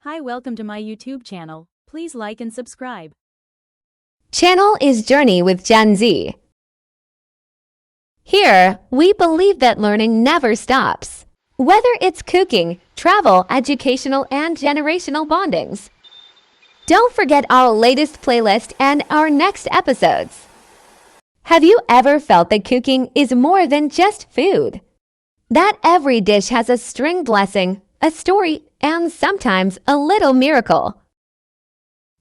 Hi, welcome to my YouTube channel. Please like and subscribe. Channel is Journey with Gen Z. Here, we believe that learning never stops. Whether it's cooking, travel, educational, and generational bondings. Don't forget our latest playlist and our next episodes. Have you ever felt that cooking is more than just food? That every dish has a string blessing, a story, and sometimes a little miracle.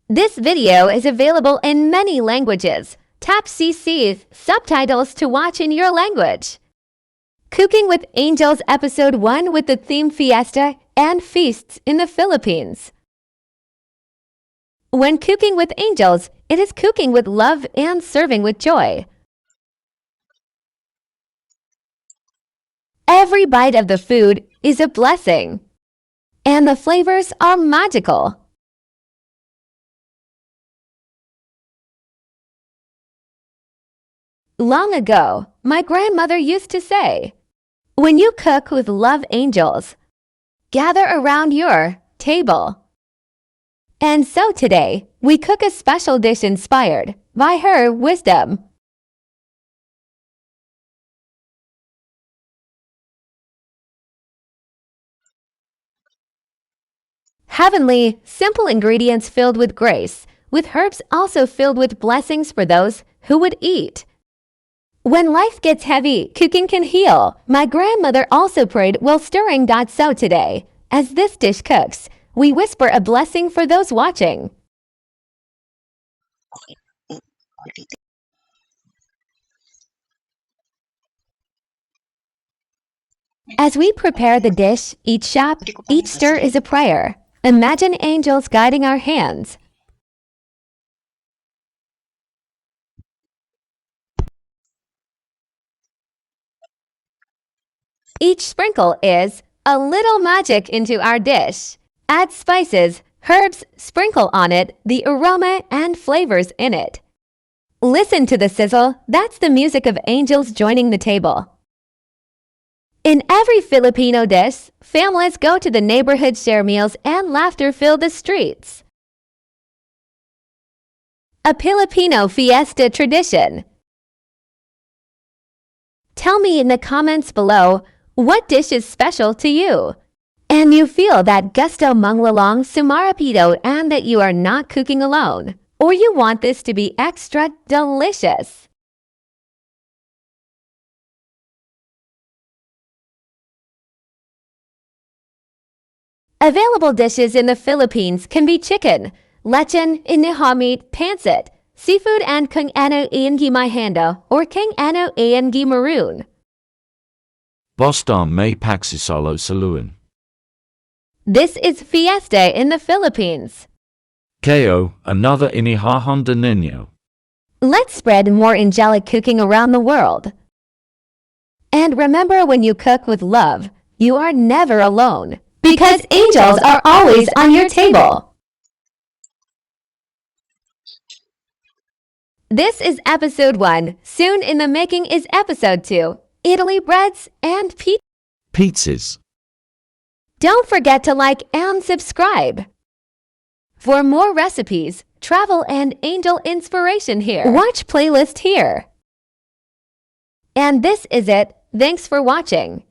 This video is available in many languages. Tap CC's subtitles to watch in your language. Cooking with Angels Episode 1 with the theme Fiesta and Feasts in the Philippines. When cooking with angels, it is cooking with love and serving with joy. Every bite of the food is a blessing, and the flavors are magical. Long ago, my grandmother used to say, "When you cook with love angels, gather around your table." And so today, we cook a special dish inspired by her wisdom. Heavenly, simple ingredients filled with grace, with herbs also filled with blessings for those who would eat. When life gets heavy, cooking can heal. My grandmother also prayed while stirring. So today, as this dish cooks, we whisper a blessing for those watching. As we prepare the dish, each shot, each stir is a prayer. Imagine angels guiding our hands. Each sprinkle is a little magic into our dish. Add spices, herbs, sprinkle on it the aroma and flavors in it. Listen to the sizzle, that's the music of angels joining the table. In every Filipino dish, families go to the neighborhood, share meals, and laughter fill the streets. A Filipino Fiesta tradition. Tell me in the comments below what dish is special to you, and you feel that gusto manglalong sumarapido and that you are not cooking alone, or you want this to be extra delicious. Available dishes in the Philippines can be chicken, lechon, inihaw meat, pancit, seafood, and kung ano iangi mahando or kung ano iangi maroon. Boston may pagsisalo saluin. This is Fiesta in the Philippines. Ko, another inihahan de niño. Let's spread more angelic cooking around the world. And remember, when you cook with love, you are never alone, because angels are always on your table. This is episode 1. Soon in the making is episode 2. Italy breads and Pizzas. Don't forget to like and subscribe. For more recipes, travel, and angel inspiration here, watch playlist here. And this is it. Thanks for watching.